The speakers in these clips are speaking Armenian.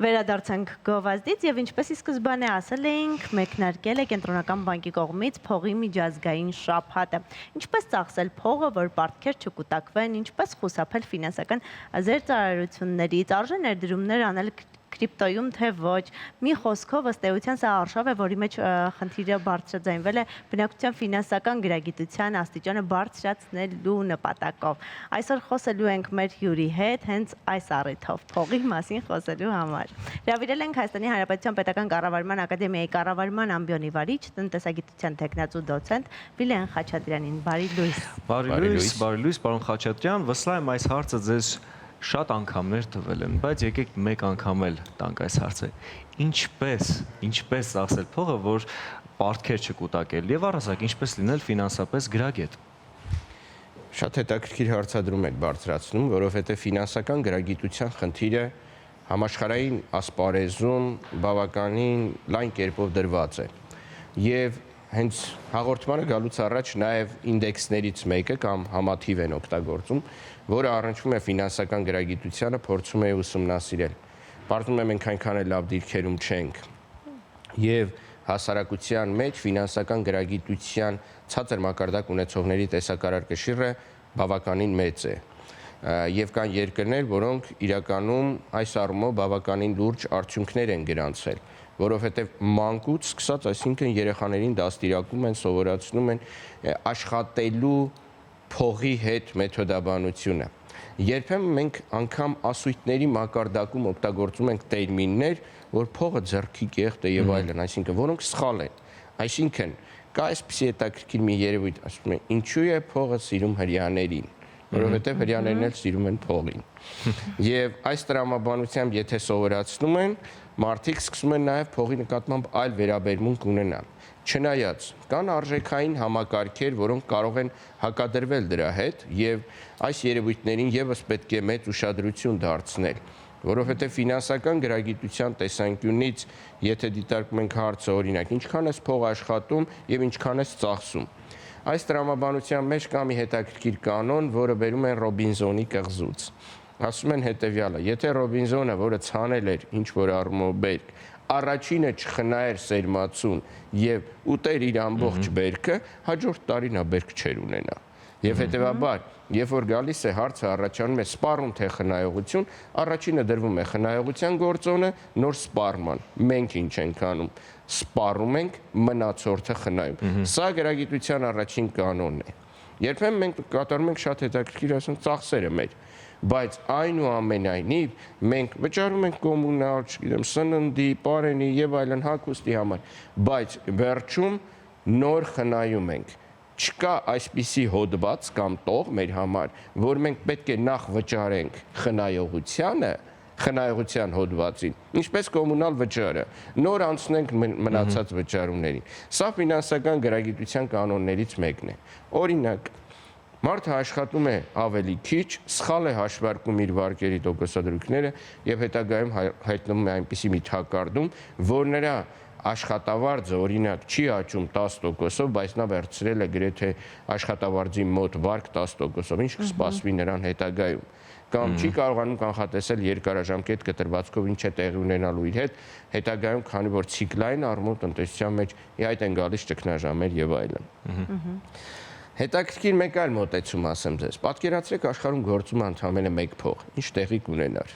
Վերադարձանք գովազդից եւ ինչպես ի սկզբանե ասել էինք, մեկնարկել է Կենտրոնական բանկի կողմից փողի միջազգային շաբաթը։ Ինչպես ծախսել փողը, որ պարտքեր չկուտակվեն, ինչպես խուսափել ֆինանսական զերծարարություններից, արժե ներդրումներ անել կրիպտոյում թե ոչ։ Մի խոսքով ըստ էության սա արշավ է, որի մեջ խնդիրը բարձրաձայնվել է բնակչության ֆինանսական գրագիտության աստիճանը բարձրացնելու նպատակով։ Այսօր խոսելու ենք մեր հյուրի հետ հենց այս առիթով, փողի մասին խոսելու համար։ Հրավիրել ենք Հայաստանի Հանրապետության Պետական Կառավարման ակադեմիայի կառավարման ամբիոնի վարիչ, տնտեսագիտության թեկնածու դոցենտ Վիլեն Խաչատրյանին։ Բարի լույս։ Բարի լույս, պարոն Խաչատրյան, վստահ եմ այս հարցը ձեզ շատ անգամներ տվել են, բայց եկեք մեկ անգամ էլ տանք այս հարցը։ Ինչպես ծախսել փողը, որ պարտքեր չկուտակել եւ առհասարակ ինչպես լինել ֆինանսապես գրագետ։ Շատ հետաքրքիր հարցադրում եք բարձրացնում, որովհետեւ ֆինանսական գրագիտության խնդիրը համաշխարհային ասպարեզում բավականին լայն կերպով դրված է։ Եվ հենց հաղորդմանը գալուց առաջ նաև ինդեքսներից մեկը կամ համաթիվ են օգտագործում, որը առնչվում է ֆինանսական գրագիտությանը, փորձում է ուսումնասիրել։ Պարզվում է մենք այնքան էլ լավ դիրքերում չենք։ Եվ հասարակության մեջ ֆինանսական գրագիտության ցածր մակարդակ ունեցողների տեսակարար կշիռը բավականին մեծ է։ Եվ կան երկրներ, որոնք իրականում այս առումով բավականին լուրջ արդյունքներ են գրանցել, որովհետև մանկուց սկսած, այսինքն երեխաներին դաստիարակում են, սովորացնում են աշխատելու փողի հետ մեթոդաբանությունը։ Երբեմն մենք անգամ ասույթների մակարդակում օգտագործում ենք տերմիններ, որ փողը ձեռքի կեղտ է եւ այլն, այսինքն որոնք սխալ են։ Այսինքն կա այսպիսի հետաքրքիր մի երևույթ, ասում են, ինչու է փողը սիրում հրեաներին, որովհետև հրեաներն էլ սիրում են փողին։ Եվ այս տրամաբանությամբ եթե սովորացնում են, մարդիկ սկսում են նաև փողի նկատմամբ այլ վերաբերմունք ունենալ։ Չնայած կան արժեքային համակարգեր, որոնք կարող են հակադրվել դրա հետ եւ այս երևույթներին եւս պետք է մեծ ուշադրություն դարձնել, որովհետեւ ֆինանսական գրագիտության տեսանկյունից եթե դիտարկում ենք հարցը, օրինակ, ինչքան է փող աշխատում եւ ինչքան է ծախսում։ Այս տրամաբանության մեջ կա մի հետաքրքիր կանոն, որը բերում են Ռոբինզոնի կղզուց։ Ասում են հետևյալը. եթե Ռոբինզոնը, որը ցանել էր ինչ որ առումով բերք, առաջինը չխնայեր սերմացուն եւ ուտեր իր ամբողջ բերքը, հաջորդ տարին նա բերք չեր ունենա։ Եվ հետեւաբար, երբ որ գալիս է հարցը առաջանում է սպառում թե խնայողություն, առաջինը դրվում է խնայողության գործոնը, նոր սպառման։ Մենք ինչ ենք անում։ Սպառում ենք, մնացորդը խնայում։ Սա գրագիտության առաջին կանոնն է։ Երբեմն մենք կատարում ենք շատ հետաքրքիր ասենք ծախսերը մեր, բայց այնուամենայնիվ մենք վճարում ենք կոմունալ, չգիտեմ, սննդի, պարենի եւ այլն հագուստի համար, բայց վերջում նոր խնայում ենք։ Չկա այսպիսի հոդված կամ տող մեր համար, որ մենք պետք է նախ վճարենք խնայողության հոդվածին, ինչպես կոմունալ վճարը, նոր անցնենք մնացած վճարումներին։ Սա ֆինանսական գրագիտության կանոններից մեկն է։ Օրինակ, մարդը աշխատում է ավելի քիչ, սխալ է հաշվարկում իր վարկերի տոկոսադրույքները եւ հետագայում հայտնվում է այնպիսի մի թակարդում, որ նրա աշխատավարձը օրինակ չի աճում 10%-ով, բայց նա վերցրել է գրեթե աշխատավարձի մոտ վարկ 10%-ով, ինչ կսպասվի նրան հետագայում, կամ չի կարողանում կանխատեսել երկարաժամկետ կտրվածքով ինչ է տեղի ունենալու իր հետ, հետագայում քանի որ ցիկլային առումով տնտեսության մեջ ի հայտ են գալիս ճգնաժամեր եւ այլն։ Հետաքրքիր մեկ այլ մոտեցում ասեմ ձեզ։ Պատկերացրեք աշխարհում գործում ընդամենը մեկ փող, ինչ տեղի կունենար։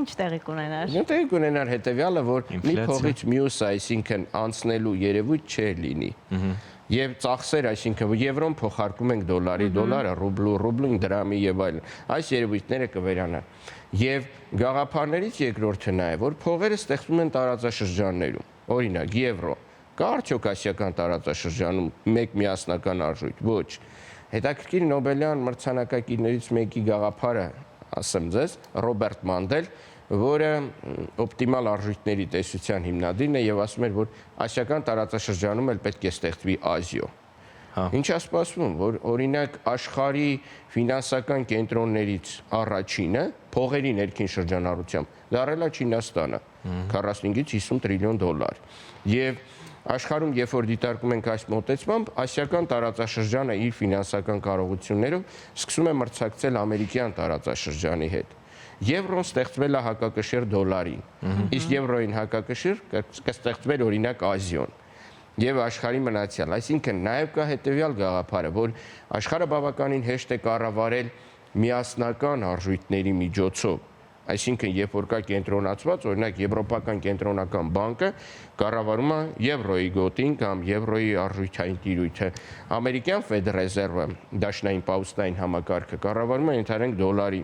Ինչ տեղի կունենար։ Տեղի կունենար հետևյալը, որ մի փողից մյուսը, այսինքն անցնելու երևույթ չէր լինի։ Եվ ծախսեր, այսինքն եվրոն փոխարկում ենք դոլարի, դոլարը ռուբլին, դրամի եւ այլն։ Այս երևույթները կվերանան։ Եվ գաղափարներից երկրորդը նա է, որ փողերը ստեղծվում են տարածաշրջաններում։ Օրինակ, եվրո կա արդյոք ասիական տարածաշրջանում մեկ միասնական արժույթ։ Ոչ։ Հետաքրքիր Նոբելյան մրցանակակիրներից մեկի գաղափարը, ասեմ ձեզ, Ռոբերտ Մանդել, որը օպտիմալ արժույթների տեսության հիմնադիրն է եւ ասում էր, որ ասիական տարածաշրջանում էլ պետք է ստեղծվի Ազիո։ Ինչ է սպասվում, որ օրինակ աշխարհի ֆինանսական կենտրոններից առաջինը փողերի ներքին շրջանառությամբ դառել է Չինաստանը 45-ից 50 տրիլիոն դոլար։ Եվ Աշխարհում երբ որ դիտարկում ենք այս մոտեցմամբ, ասիական տարածաշրջանը իր ֆինանսական կարողություններով սկսում է մրցակցել ամերիկյան տարածաշրջանի հետ։ Եվրոն ստեղծվել է հակակշիռ դոլարի, իսկ եվրոյին հակակշիռ կստեղծվեր օրինակ Ազիոն եւ աշխարհի մնացյալ։ Այսինքն նաեւ կա հետեւյալ գաղափարը, որ աշխարհը բավականին հեշտ է կառավարել միասնական արժույթների միջոցով։ Այսինքն, երբ որ կա կենտրոնացված, օրինակ Եվրոպական կենտրոնական բանկը կառավարում է եվրոյի գոտին կամ եվրոյի արժույթային տիրույթը, ամերիկյան Ֆեդերեզերվը, դաշնային պաուստային համակարգը կառավարում է ընդհանրենք դոլարի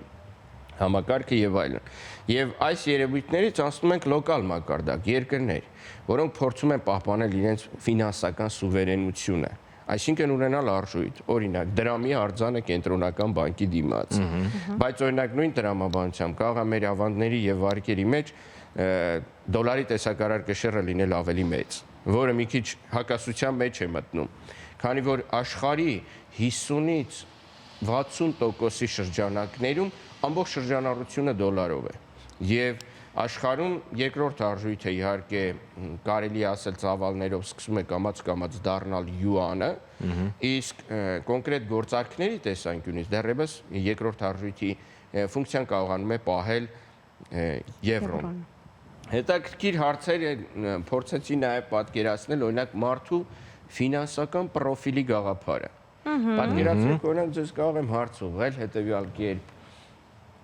համակարգը եւ այլն։ Եվ այս երևույթներից անցնում ենք լոկալ մակարդակ, երկրներ, որոնք փորձում են պահպանել իրենց ֆինանսական սուվերենությունը, այսինքն ունենալ արժույթ, օրինակ դրամի արձանը կենտրոնական բանկի դիմաց։ Բայց օրինակ նույն տրամաբանությամբ կարող է մեր ավանդների եւ վարկերի մեջ դոլարի տեսակարար կշիռը լինել ավելի մեծ, որը մի քիչ հակասության մեջ է մտնում, քանի որ աշխարհի 50-ից 60%-ի շրջանակներում ամբողջ շրջանառությունը դոլարով է եւ աշխարհում երկրորդ արժույթը իհարկե կարելի ասել ծավալներով սկսում է կամաց դառնալ յուանը, իսկ կոնկրետ գործարքների տեսանկյունից դեռևս երկրորդ արժույթի ֆունկցիան կարողանում է պահել եվրոն։ Հետաքրքիր հարցեր փորձեցի նաև պատկերացնել օրինակ մարդու ֆինանսական պրոֆիլի գաղափարը։ Պատկերացրեք օրինակ ձեզ կարող եմ հարց ուղղել հետեւյալ կերպ.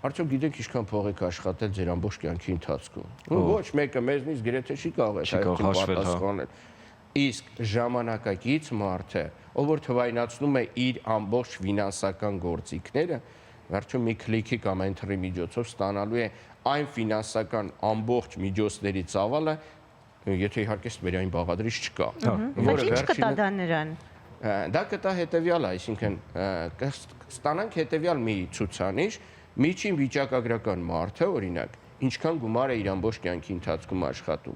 Արդյոք գիտեք ինչքան փող եք աշխատել ձեր ամբողջ կյանքի ընթացքում։ Ոչ մեկը մեզնից գրեթե չի կարող այդ պատասխանել։ Իսկ ժամանակակից մարդը, ով որ թվայնացնում է իր ամբողջ ֆինանսական գործիքները, վերջում մի քլիքի կամ էնթերի միջոցով ստանալու է այն ֆինանսական ամբողջ միջոցների ծավալը, եթե իհարկե ստվերային բաղադրիչ չկա։ Բայց ինչ կտա դա նրան։ Դա կտա հետեւյալը, այսինքն ստանանք հետեւյալ մի ցուցանիշ, միջին վիճակագրական մարդը, օրինակ, ինչքան գումար է իր ամբողջ կյանքի ընթացքում աշխատում։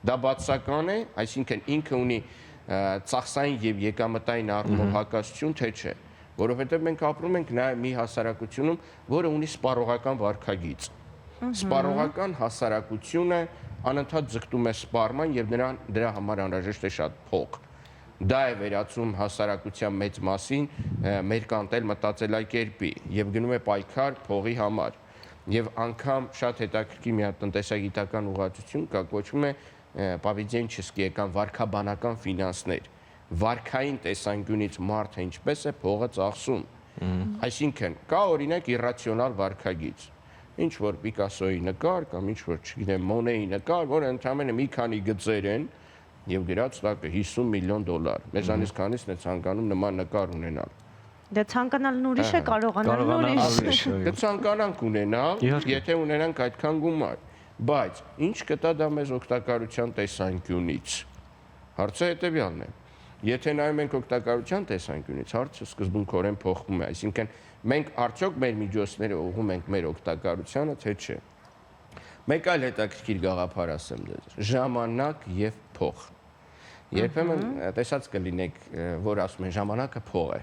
Դա բացական է, այսինքն ինքը ունի ծախսային եւ եկամտային առումով հակասություն, թե չէ, որովհետեւ մենք ապրում ենք նաեւ մի հասարակությունում, որը ունի սպառողական վարքագիծ։ Սպառողական հասարակությունը անընդհատ ձգտում է սպառման եւ դրա համար անհրաժեշտ է շատ փող։ Դա է վերածում հասարակության մեծ մասին մերկանտել մտածելակերպի եւ գնում է պայքար փողի համար։ Եվ անգամ շատ հետաքրքիր մի հատ տնտեսագիտական ուղղվածություն կա, կոչվում է Պավիձենչեսկի կամ վարքաբանական ֆինանսներ։ Վարքային տեսանկյունից մարդը ինչպես է փողը ծախսում։ Այսինքն կա օրինակ իռացիոնալ վարքագիծ։ Ինչ որ Պիկասոյի նկար կամ ինչ որ, չգիտեմ, Մոնեի նկար, որը ընդհանրապես մի քանի գծեր են եւ գրած տակը $50 միլիոն։ Մեզանից քանիսն է ցանկանում նման նկար ունենալ։ Դե ցանկանալն ուրիշ է, կարողանալն ուրիշ։ Կցանկանանք ունենալ, եթե ունենանք այդքան գումար, բայց ինչ կտա դա մեզ օգտակարության տեսանկյունից։ Հարցը հետեւյալն է. Եթե նայում ենք օգտակարության տեսանկյունից, հարցը սկզբունքորեն փոխվում է, այսինքն մենք արդյոք մեր միջոցները ուղղում ենք մեր օգտակարությանը, թե չէ։ Մեկ այլ հետաքրքիր գաղափար ասեմ ձեզ. ժամանակ եւ փող։ Երբեմն տեսած կլինեք, որ ասում են ժամանակը փող է։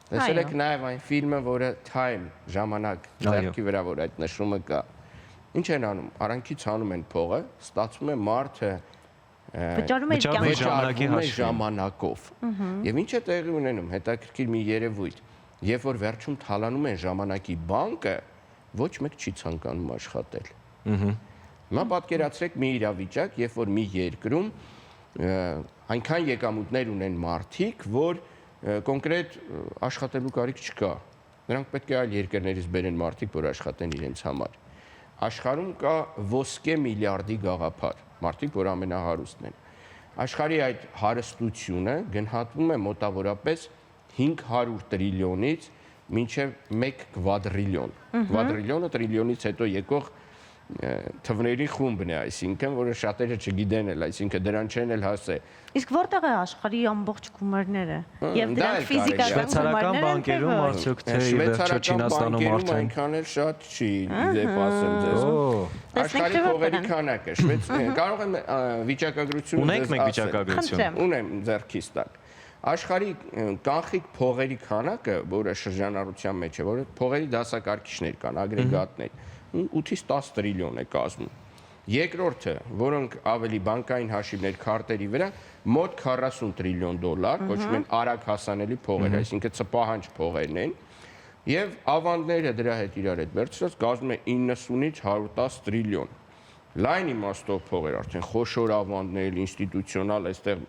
Տեսել եք նաև այն ֆիլմը, որը Time ժամանակ ձեռքի վրա որ այդ նշումը կա։ Ինչ են անում։ Արանքից հանում են փողը, ստացվում է մարդը վճարում է իր կյանքի ժամանակով։ Եվ ինչ է տեղի ունենում, հետաքրքիր մի երևույթ, երբ որ վերջում թալանում են ժամանակի բանկը, ոչ մեկ չի ցանկանում աշխատել։ Հիմա պատկերացրեք մի իրավիճակ, երբ որ մի երկրում այնքան եկամուտներ ունեն մարդիկ, որ կոնկրետ աշխատելու կարիք չկա։ Նրանք պետք է այլ երկրներից բերեն մարդիկ, որ աշխատեն իրենց համար։ Աշխարհում կա ոսկե միլիարդի գաղափար, մարդիկ, որ ամենահարուստն են։ Աշխարհի այդ հարստությունը գնահատվում է մոտավորապես 500 տրիլիոնից մինչև 1 կվադրիլիոն։ Կվադրիլիոնը տրիլիոնից հետո եկող թվների խումբն է, այսինքն, որը շատերը չգիտեն էլ, այսինքն դրան չեն էլ հասել։ Իսկ որտեղ է աշխարհի ամբողջ գումարները։ Եվ դրանք ֆիզիկական շվեյցարական բանկերում արդյոք թե վերջո Չինաստանում արդեն այնքան էլ շատ չի, դեպ ասեմ ձեզ։ Աշխարհի փողերի քանակը, կարող եմ վիճակագրությունը ունենք մենք վիճակագրություն։ Ունեմ ձեռքիս տակ։ Աշխարհի կանխիկ փողերի քանակը, որը շրջանառության մեջ է, որը փողերի դասակարգիչներ կան, ագրեգատներ, 8-ից 10 տրիլիոն է կազմում։ Երկրորդը, որոնք ավելի բանկային հաշիվներ քարտերի վրա, մոտ 40 տրիլիոն դոլար, կոչվում են արագ հասանելի փողեր, այսինքն ծպահանջ փողերն են, եւ ավանդները դրա հետ իրար հետ վերցրած կազմում է 90-ից 110 տրիլիոն։ Լայն իմաստով փողեր, արդեն խոշոր ավանդներ, ինստիտուցիոնալ, այստեղ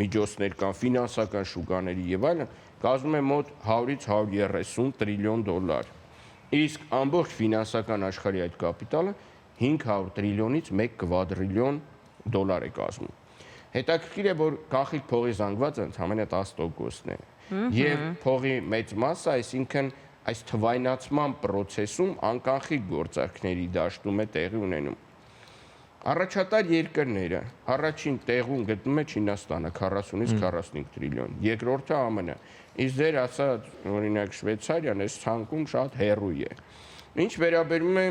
միջոցներ կան, ֆինանսական շուկաների եւ այլն, կազմում է մոտ 100-ից 130 տրիլիոն դոլար։ Իսկ ամբողջ ֆինանսական աշխարհի այդ կապիտալը 500 տրիլիոնից 1 կվադրիլիոն դոլար է կազմում։ Հետաքրքիր է, որ կանխիկ փողի զանգվածը ընդամենը 10%-ն է։ Եվ փողի մեծ մասը, այսինքն այս թվայնացման process-ում անկանխիկ գործարքների դաշտում է տեղի ունենում։ Առաջատար երկրները առաջին տեղում գտնում է Չինաստանը 40-ից 45 տրիլիոն, երկրորդը ԱՄՆ-ը, իսկ ձեր ասած օրինակ Շվեյցարիան այս ցանկում շատ հեռու է։ Ինչ վերաբերում է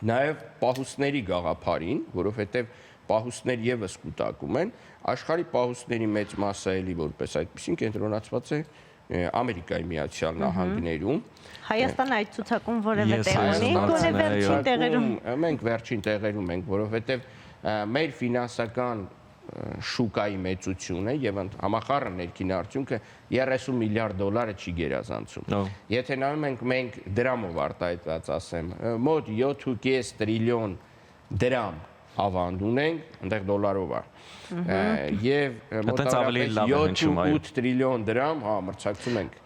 նաև պահուստների գաղափարին, որովհետև պահուստներ եւս կուտակում են, աշխարհի պահուստների մեծ մասը էլի որպես այդպեսին կենտրոնացված է Ամերիկայի Միացյալ Նահանգներում։ Հայաստանը այդ ցուցակում որևէ տեղ ունի, գոնե վերջին տեղերում։ Մենք վերջին տեղերում ենք, որովհետև մեր ֆինանսական շուկայի մեծությունը եւ համախառն ներքին արդյունքը 30 միլիարդ դոլարը չի գերազանցում։ Եթե նայում ենք մենք դրամով արտահայտած ասեմ, մոտ 7.5 տրիլիոն դրամ ավանդ ունենք, այնտեղ դոլարով է։ Եվ մոտավորապես 7.8 տրիլիոն դրամ, մրցակցում ենք։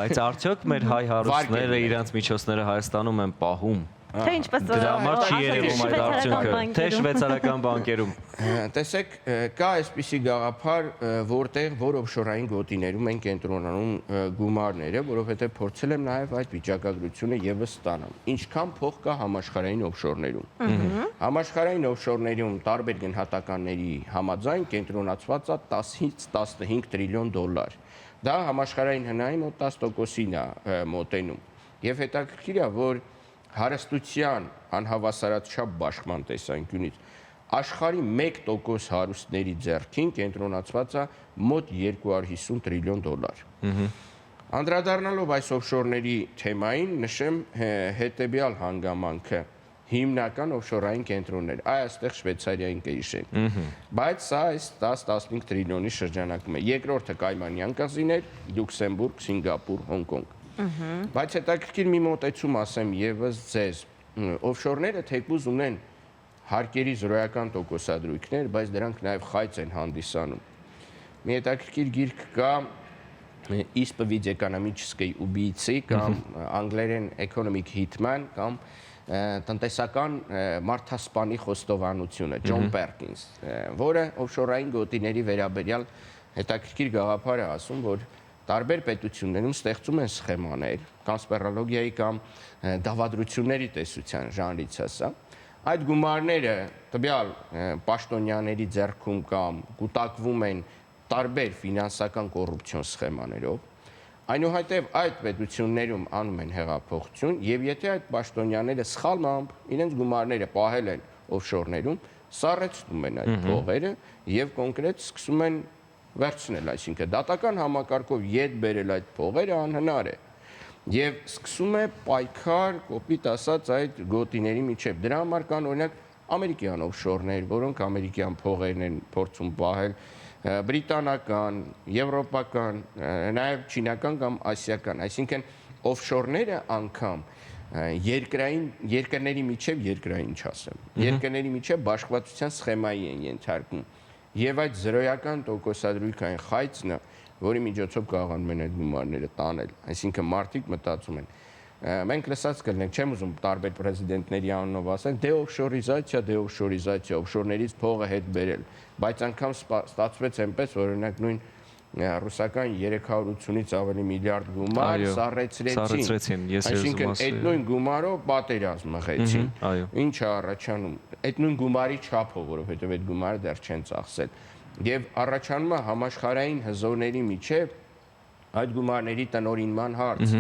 Բայց արդյոք մեր հայ հարուստները իրենց միջոցները Հայաստանում են պահում։ Թե ինչպես Դրա համար չի երևում այդ արդյունքը, թե շվեյցարական բանկերում։ Տեսեք, կա այսպիսի գաղափար, որտեղ որ օֆշորային գոտիներում են կենտրոնանում գումարները, որովհետև փորձել եմ նաև այդ վիճակագրությունը եւս ստանամ։ Ինչքան փող կա համաշխարհային օֆշորներում։ Համաշխարհային օֆշորներում տարբեր գնահատականների համաձայն կենտրոնացված է 10-ից 15 տրիլիոն դոլար։ Դա համաշխարհային հնայի մոտ 10%-ին է մոտենում։ Եվ հետաքրքիր է, որ հարստության անհավասարաչափ բաշխման տեսանկյունից աշխարհի 1% հարուստների ձեռքին կենտրոնացված է մոտ 250 տրիլիոն դոլար։ Անդրադառնալով այս օֆշորների թեմային, նշեմ հետեւյալ հանգամանքը. հիմնական օֆշորային կենտրոններ, այստեղ Շվեյցարիային կհիշենք։ Բայց սա այս 10-15 տրիլիոնի շրջանակում է։ Երկրորդը Կայմանյան կղզիներ, Լյուքսեմբուրգ, Սինգապուր, Հոնկոնգ։ Բայց հետաքրքիր մի մոտեցում ասեմ եւս ձեզ, օֆշորները թեկուզ ունեն հարկերի զրոյական տոկոսադրույքներ, բայց դրանք նաեւ խայծ են հանդիսանում։ Մի հետաքրքիր գիրք կա «Исповедь экономической убийцы» կամ անգլերեն «Economic Hitman» կամ տնտեսական մարդասպանի խոստովանությունը Ջոն Պերկինս, որը օֆշորային գոտիների վերաբերյալ հետաքրքիր գաղափար է ասում, որ տարբեր պետություններում ստեղծում են սխեմաներ, կոնսպիրոլոգիայի կամ դավադրությունների տեսության ժանրից է սա։ Այդ գումարները տվյալ պաշտոնյաների ձեռքում կամ կուտակվում են տարբեր ֆինանսական կոռուպցիոն սխեմաներով։ Այնուհետև այդ պետություններում անում են հեղափոխություն, եւ եթե այդ պաշտոնյաները սխալմամբ իրենց գումարները պահել են օֆշորներում, սառեցնում են այդ փողերը եւ կոնկրետ սկսում են վերցնել, այսինքն դատական համակարգով յետ բերել այդ փողերը անհնար է։ Եվ սկսում է պայքար, կոպիտ ասած, այդ գոտիների միջև։ Դրա համար կան օրինակ ամերիկյան օֆշորներ, որոնք ամերիկյան փողերն են փորձում պահել, բրիտանական, եվրոպական, նաև չինական կամ ասիական, այսինքն օֆշորները անգամ երկրների միջև երկրային չասեմ, երկրների միջև բաշխվածության սխեմայի են ենթարկում եւ այդ զրոյական տոկոսադրույքային խայծն, որի միջոցով կարողանում են այդ գումարները տանել, այսինքն մարդիկ մտածում են մենք լսած կլինենք, չեմ ուզում տարբեր պրեզիդենտների անունով ասել, դե օֆշորիզացիա, օֆշորներից փողը հետ բերել, բայց անգամ ստացվեց այնպես, որ օրինակ նույն ռուսական 380-ից ավելի միլիարդ գումար սառեցրեցին, այսինքն այդ նույն գումարով պատերազմ մղեցին, ինչ է առաջանում, այդ նույն գումարի չափով, որովհետև այդ գումարը դեռ չեն ծախսել, եւ առաջանում է համաշխարհային հզորների միջև այդ գումարների տնօրինման հարց,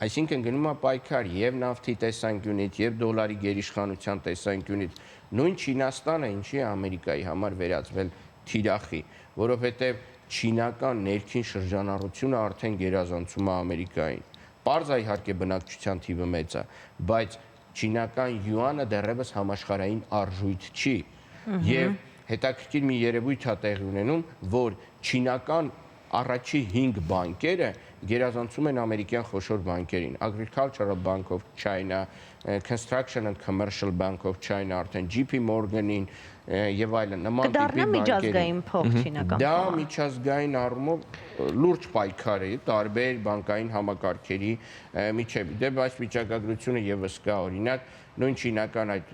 այսինքն գնում է պայքար եւ նավթի տեսանկյունից եւ դոլարի գերիշխանության տեսանկյունից, նույն Չինաստանը ինչի է Ամերիկայի համար վերածվել թիրախի, որովհետեւ չինական ներքին շրջանառությունը արդեն գերազանցում է Ամերիկային։ Պարզ է իհարկե բնակչության թիվը մեծ է, բայց չինական յուանը դեռևս համաշխարհային արժույթ չի։ Եվ հետաքրքիր մի երևույթ է տեղի ունենում, որ չինական առաջի 5 բանկերը գերազանցում են ամերիկյան խոշոր բանկերին, Agricultural Bank of China, Construction and Commercial Bank of China, արդեն JP Morgan-ին եւ այլն նման տիպի բանկերին։ Միջազգային փող չինական։ Դա միջազգային առումով լուրջ պայքար է տարբեր բանկային համակարգերի միջև։ Դե բայց վիճակագրությունը եւս կա, օրինակ նույն չինական այդ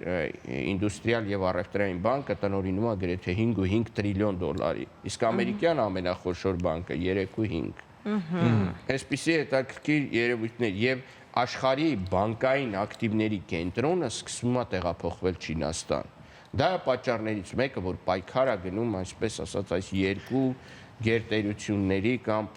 ինդուստրիալ եւ առևտրային բանկը տնօրինում է գրեթե 5.5 տրիլիոն դոլարի, իսկ ամերիկյան ամենախոշոր բանկը 3.5։ Այսպիսի հետաքրքիր երևույթներ եւ աշխարհի բանկային ակտիվների կենտրոնը սկսում է տեղափոխվել Չինաստան։ Դա է պատճառներից մեկը, որ պայքար է գնում, այսպես ասած, այս երկու գերտերությունների կամ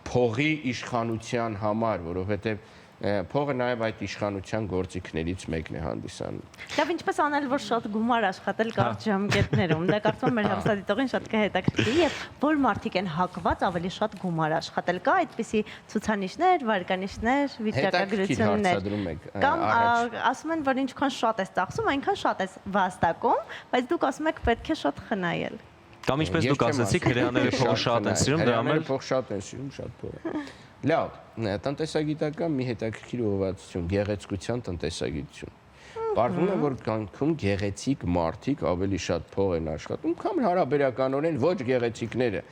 փողի իշխանության համար, որովհետեւ փողը նաև այդ իշխանության գործիքներից մեկն է հանդիսանում։ Դա ինչպես անել, որ շատ գումար աշխատել կարճ ժամկետներում։ Դա կարծում եմ մեր հեռուստադիտողին շատ կհետաքրքրի եւ որ մարդիկ են հակված ավելի շատ գումար աշխատել։ Կա այդպիսի ցուցանիշներ, վարկանիշներ, վիճակագրություններ։ Կամ ասում են, որ ինչքան շատ ես ծախսում, այնքան շատ ես վաստակում, բայց դուք ասում եք պետք է շատ խնայել։ Կամ ինչպես դուք ասացիք, հրեաները փող շատ են սիրում, դրա համար փող շատ են սիրում, շատ փող։ Լավ, տնտեսագիտական մի հետաքրքիր ուղղվածություն, գեղեցկության տնտեսագիտություն։ Պարզվում է, որ կյանքում գեղեցիկ մարդիկ ավելի շատ փող են աշխատում, քան հարաբերականորեն ոչ գեղեցիկները։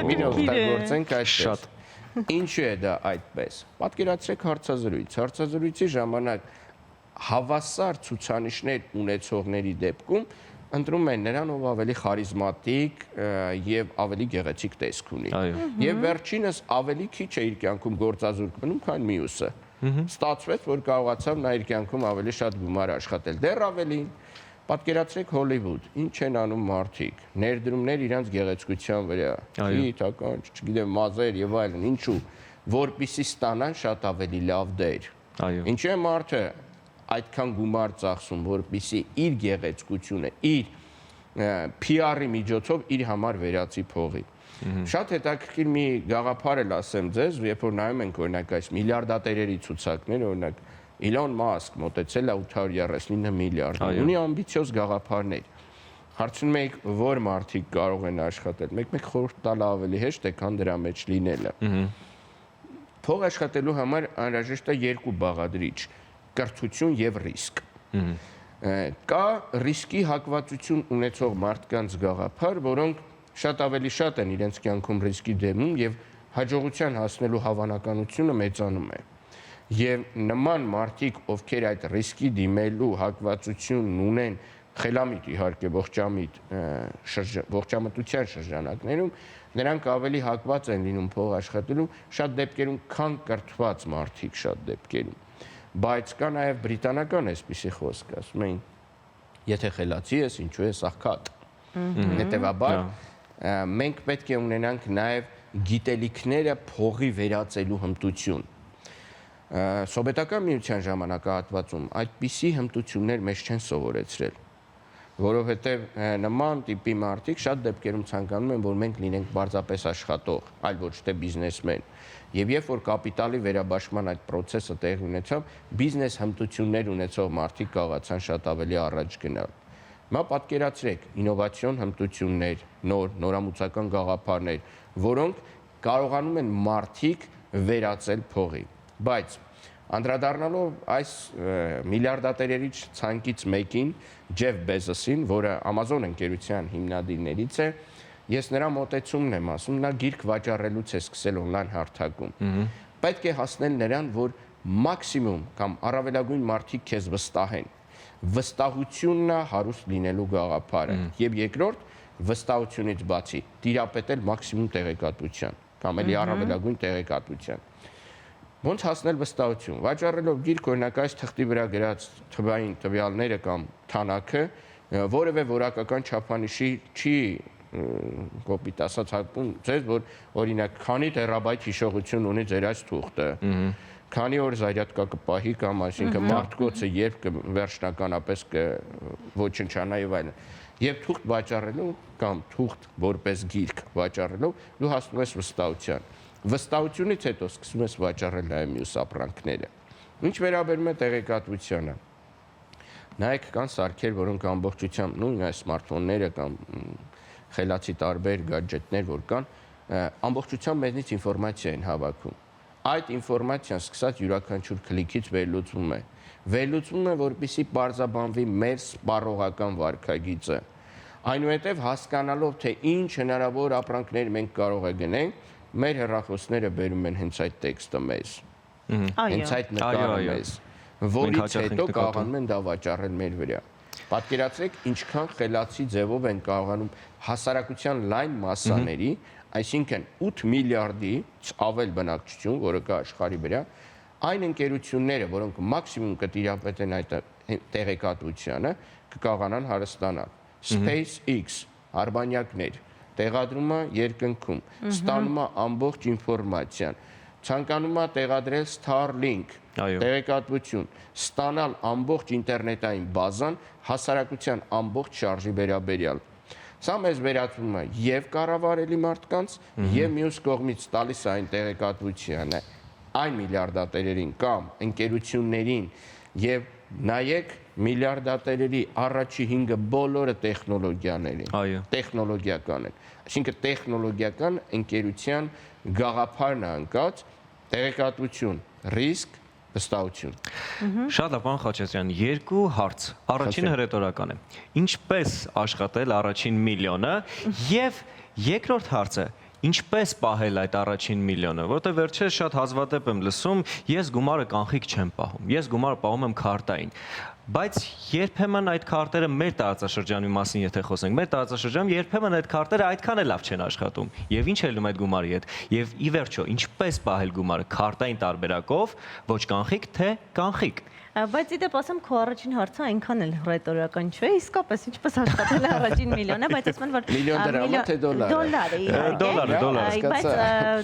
Մենք օգտագործենք այդ շատ։ Ինչու է դա այդպես։ Պատկերացրեք հարցազրույց։ Հարցազրույցի ժամանակ հավասար ցուցանիշներ ունեցողների դեպքում ընտրում են նրան, ով ավելի խարիզմատիկ եւ ավելի գեղեցիկ տեսք ունի։ Եվ վերջինս ավելի քիչ է իր կյանքում գործազուրկ մնում, քան մյուսը։ Ստացվեց, որ կարողացավ նա իր կյանքում ավելի շատ գումար աշխատել։ Դեռ ավելին, պատկերացրեք Հոլիվուդ, ինչ են անում մարդիկ, ներդրումներ իրանց գեղեցկության վրա, քիթական, չգիտեմ, մազեր եւ այլն, ինչու, որպիսի ստանան շատ ավելի լավ դեր։ Ինչու է մարդը այդքան գումար ծախսում, որպեսզի իր գեղեցկությունը, իր PR-ի միջոցով իր համար վերածի փողի։ Շատ հետաքրքիր մի գաղափար էլ ասեմ ձեզ, երբ որ նայում ենք օրինակ այս միլիարդատերերի ցուցակներ, օրինակ Իլոն Մասկ մոտեցել է 839 միլիարդ, ունի ամբիցիոզ գաղափարներ։ Հարցնում եք, որ մարդիկ կարող են աշխատել, մեկ խորհուրդ տալը ավելի հեշտ է, քան դրա մեջ լինելը։ Փող աշխատելու համար անհրաժեշտ է երկու բաղադրիչ՝ կրթություն եւ ռիսկ։ Կա ռիսկի հակվածություն ունեցող մարդկանց գաղափար, որոնք շատ ավելի շատ են իրենց կյանքում ռիսկի դեմում եւ հաջողության հասնելու հավանականությունը մեծանում է։ Եվ նման մարդիկ, ովքեր այդ ռիսկի դիմելու հակվածությունն ունեն, խելամիտ իհարկե ողջամտության շրջանակներում, նրանք ավելի հակված են լինում փող աշխատելու շատ դեպքերում, քան կրթված մարդիկ շատ դեպքերում։ Բայց կա նաև բրիտանական այսպիսի խոսք, ասում են, եթե խելացի ես, ինչու ես աղքատ։ Հետևաբար մենք պետք է ունենանք նաև գիտելիքները փողի վերածելու հմտություն։ Սովետական միության ժամանակահատվածում այդպիսի հմտություններ մեզ չեն սովորեցրել, որովհետև նման տիպի մարդիկ շատ դեպքերում ցանկանում են, որ մենք լինենք պարզապես աշխատող, այլ ոչ թե բիզնեսմեն։ Եվ երբ որ կապիտալի վերաբաշխման այդ process-ը տեղի ունեցավ, բիզնես հմտություններ ունեցող մարդիկ կարողացան շատ ավելի առաջ գնալ։ Հիմա պատկերացրեք ինովացիոն հմտություններ, նորամուծական գաղափարներ, որոնք կարողանում են մարդիկ վերածել փողի։ Բայց անդրադառնալով այս միլիարդատերերից ցանկից մեկին, Ջեֆ Բեզոսին, որը Amazon ընկերության հիմնադիրներից է, ես նրա մոտեցումն եմ ասում, նա գիրք վաճառելուց է սկսել on-line հարթակում։ Պետք է հասնել նրան, որ մաքսիմում կամ առավելագույն մարդիկ քեզ վստահեն։ Վստահությունն է հարուստ լինելու գաղափարը։ Եվ երկրորդ, վստահությունից բացի տիրապետել մաքսիմում տեղեկատվության, կամ էլի առավելագույն տեղեկատվության։ Ոնց հասնել վստահություն։ Վաճառելով գիրք, օրինակ այս թղթի վրա գրած թվային տվյալները կամ թանակը որևէ որակական չափանիշի չի կոպիտ ասած հատում ձեզ, որ օրինակ քանի տերաբայթ հիշողություն ունի ձեր այս թուղթը, քանի օր զարյատկա կպահի կամ այսինքն մարդկոցը երբ վերջնականապես կոչնչանա եւ այլն։ Եվ թուղթ վաճառելով կամ թուղթ որպես գիրք վաճառելով դու հասնում ես վստահության։ Վստահությունից հետո սկսում ես վաճառել նաև մյուս ապրանքները։ Ինչ վերաբերում է տեղեկատվությանը, նայեք կան սարքեր, որոնք ամբողջությամբ նույն այս սմարթֆոնները կամ խելացի տարբեր գadgetներ, որ կան, ամբողջությամբ մեզնից ինֆորմացիա են հավաքում։ Այդ ինֆորմացիան սկսած յուրաքանչյուր քլիքից վերլուծվում է, որպեսզի բարձաբանվի մեր սպառողական վարքագիծը։ Այնուհետև հասկանալով, թե ինչ հնարավոր ապրանքներ մենք կարող է գնենք, մեր հեռախոսները բերում են հենց այդ տեքստը մեզ։ Հենց այդ նկարը մեզ, որից հետո կարողանում են դա վաճառել մեր վրա։ Պատկերացրեք, ինչքան խելացի ձևով են կարողանում հասարակության լայն մասսաների, այսինքն 8 միլիարդից ավել բնակչություն, որը կա աշխարհի վրա, այն ընկերությունները, որոնք մաքսիմում կտիրապետեն այդ տեղեկատվությանը, կկարողանան հարստանալ։ SpaceX, արբանյակներ, տեղադրումը երկնքում, ստանում է ամբողջ ինֆորմացիան, ցանկանում է տեղադրել Starlink, տեղեկատվություն, ստանալ ամբողջ ինտերնետային բազան հասարակության ամբողջ շարժի վերաբերյալ։ Սա մեզ վերածվում է եւ կառավարելի մարդկանց, եւ մյուս կողմից տալիս է այն տեղեկատվությանը այն միլիարդատերերին կամ ընկերություններին եւ նայեք միլիարդատերերի առաջի 5-ը բոլորը տեխնոլոգիական են։ Այսինքն տեխնոլոգիական ընկերության գաղափարն է ընկած տեղեկատվություն, ռիսկ, վստահություն։ Շատ լավ, պարոն Խաչատրյան, երկու հարց։ Առաջինը հռետորական է։ Ինչպես աշխատել առաջին միլիոնը եւ երկրորդ հարցը ինչպես պահել այդ առաջին միլիոնը, որտեղ վերջերս շատ հազվադեպ եմ լսում, ես գումարը կանխիկ չեմ պահում, ես գումարը պահում եմ քարտային, բայց երբեմն այդ քարտերը մեր տարածաշրջանի մասին եթե խոսենք, մեր տարածաշրջանում երբեմն այդ քարտերը այդքան էլ լավ չեն աշխատում, եւ ինչ է լինում այդ գումարի հետ, եւ ի վերջո ինչպես պահել գումարը քարտային տարբերակով, ոչ կանխիկ, թե կանխիկ։ Բայց իդեպ ասեմ, քո առաջին հարցը այնքան էլ ռետորական չէ, իսկապես ինչպես աշխատել է առաջին միլիոնը, բայց ասում են, որ միլիոն դրամը թե դոլար։ Դոլար, բայց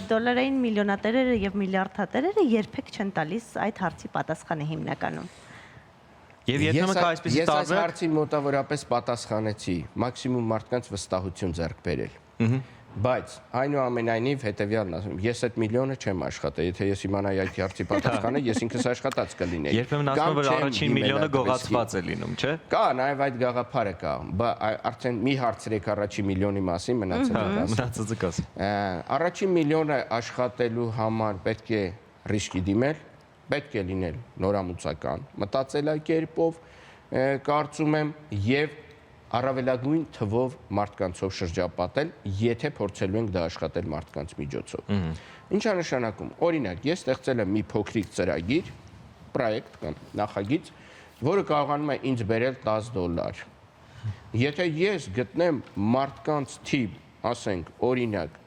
դոլարային միլիոնատերերը եւ միլիարդատերերը երբեք չեն տալիս այդ հարցի պատասխանը հիմնականում։ Եվ երբեմն կա այսպիսի Ես այս տարբեր հարցին մոտավորապես պատասխանեցի, մաքսիմում մարդկանց վստահություն ձեռք բերել։ Բայց այնուամենայնիվ հետեւյալն ասում, ես այդ միլիոնը չեմ աշխատել, եթե ես իմանայի այդ հարցի պատասխանը, ես ինքս աշխատած կլինեի։ երբեմն ասում որ առաջին միլիոնը գողացված է լինում, չէ՞։ Կա, նաև այդ գաղափարը կա, բայց արդեն մի հարցրեք առաջին միլիոնի մասին, մնացածը կաս։ Առաջին միլիոնը աշխատելու համար պետք է ռիսկի դիմել, պետք է լինել նորամուծական, մտածելակերպով, կարծում եմ, եւ առավելագույն թվով մարդկանցով շրջապատել, եթե փորձելու ենք դա աշխատել մարդկանց միջոցով։ Ինչ է նշանակում։ Օրինակ, ես ստեղծել եմ մի փոքրիկ ծրագիր, պրոյեկտ կամ նախագիծ, որը կարողանում է ինձ բերել $10։ Եթե ես գտնեմ մարդկանց թիվ, ասենք, օրինակ,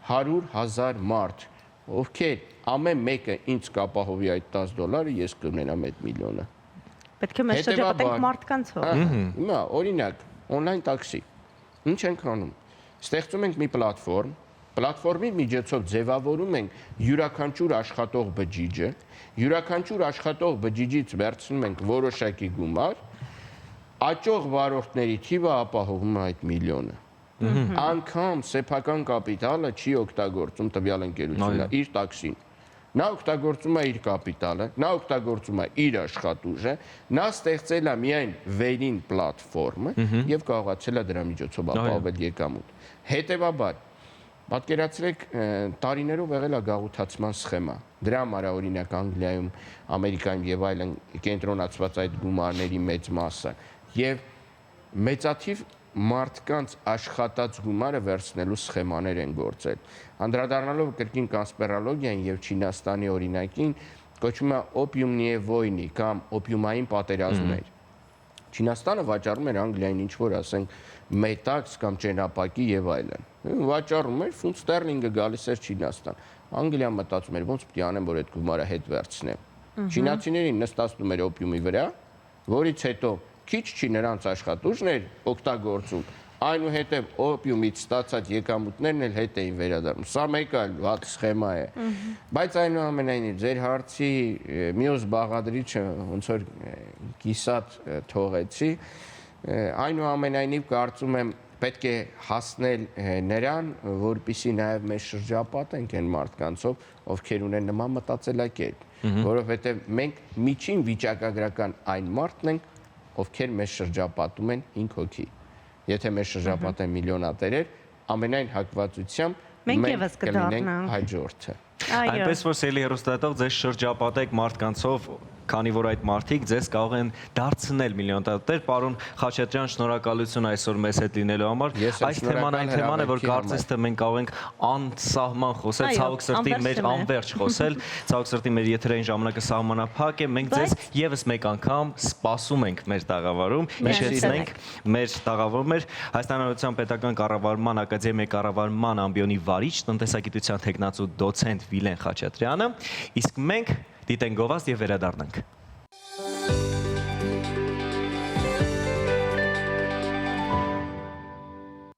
100,000 մարդ, ովքեր ամեն մեկը ինձ կապահովի այդ $10, ես կունենամ այդ միլիոնը։ Պետք է մեզ շրջապատենք մարդկանցով։ Հիմա, օրինակ, on-line տաքսի։ Ինչ ենք անում։ Ստեղծում ենք մի պլատֆորմ, պլատֆորմի միջոցով ձևավորում ենք յուրաքանչյուր աշխատող բջիջը, յուրաքանչյուր աշխատող բջիջից վերցնում ենք որոշակի գումար, աճող վարորդների թիվը ապահովում է այդ միլիոնը։ Անգամ սեփական կապիտալը չի օգտագործում տվյալ ընկերությունը իր տաքսին։ Նա օգտագործում է իր կապիտալը, նա օգտագործում է իր աշխատուժը, նա ստեղծել է միայն վերին պլատֆորմը եւ կարողացել է դրա միջոցով ապահովել եկամուտ։ Հետևաբար, պատկերացրեք, տարիներով եղել է գաղութացման սխեմա։ Դրա համար օրինակ Անգլիայում, Ամերիկայում եւ այլն կենտրոնացված այդ գումարների մեծ մասը եւ մեծաթիվ մարդկանց աշխատած գումարը վերցնելու սխեմաներ են գործել։ Անդրադառնալով կրկին կոնսպիրոլոգիային եւ Չինաստանի օրինակին, կոչվում է օպիումնիե վոյնի կամ օպիումային պատերազմներ։ Չինաստանը վաճառում էր Անգլիային ինչ-որ, ասենք, մետաքս կամ ճենապակի եւ այլն։ Վաճառում էր, ֆունտ ստերլինգը գալիս էր Չինաստան։ Անգլիան մտածում էր, ոնց պետք է անեմ, որ այդ գումարը հետ վերցնեմ։ Չինացիներին նստածում էր օպիումի վրա, որից հետո քիչ չի նրանց աշխատուժն էր օգտագործում, այնուհետև օպիումից ստացած եկամուտներն էլ հետ էին վերադառնում։ Սա մեկ այլ վատ սխեմա է։ Բայց այնուամենայնիվ ձեր հարցի մյուս բաղադրիչը ոնց որ կիսատ թողեցի, այնուամենայնիվ կարծում եմ պետք է հասնել նրան, որպեսզի նաև մեր շրջապատենք այն մարդկանցով, ովքեր ունեն նման մտածելակերպ, որովհետև մենք միջին վիճակագրական այն մարդն ենք, ովքեր մեզ շրջապատում են 5 հոգի։ Եթե մեզ շրջապատեն միլիոնատերեր, ամենայն հակվածությամբ Մենք ևս կլինենք կդառնանք։ հաջորդը։ Այնպես որ սելի հերոստատող ձեզ շրջապատեք մարդկանցով, քանի որ այդ մարդիկ ձեզ կարող են դարձնել միլիոնատեր։ Պարոն Խաչատրյան, շնորհակալություն այսօր մեզ հետ լինելու համար։ Ես եմ Այս թեման այն թեման է, որ կարծես թե մենք կարող ենք անսահման խոսել, Այո, ցավոք սրտի մեր անվերջ խոսել, ցավոք սրտի մեր եթերային ժամանակը սահմանափակ է, մենք ձեզ եւս մեկ անգամ սպասում ենք մեր տաղավարում, հիշեցնենք մեր տաղավարում էր Հայաստան Հանրապետության Պետական Կառավարման Ակադեմիայի կառավարման ամբիոնի վարիչ, տնտեսագիտության թեկնածու դոցենտ Վիլեն Խաչատրյանը, իսկ մենք դիտենք գովազդ եւ վերադառնանք։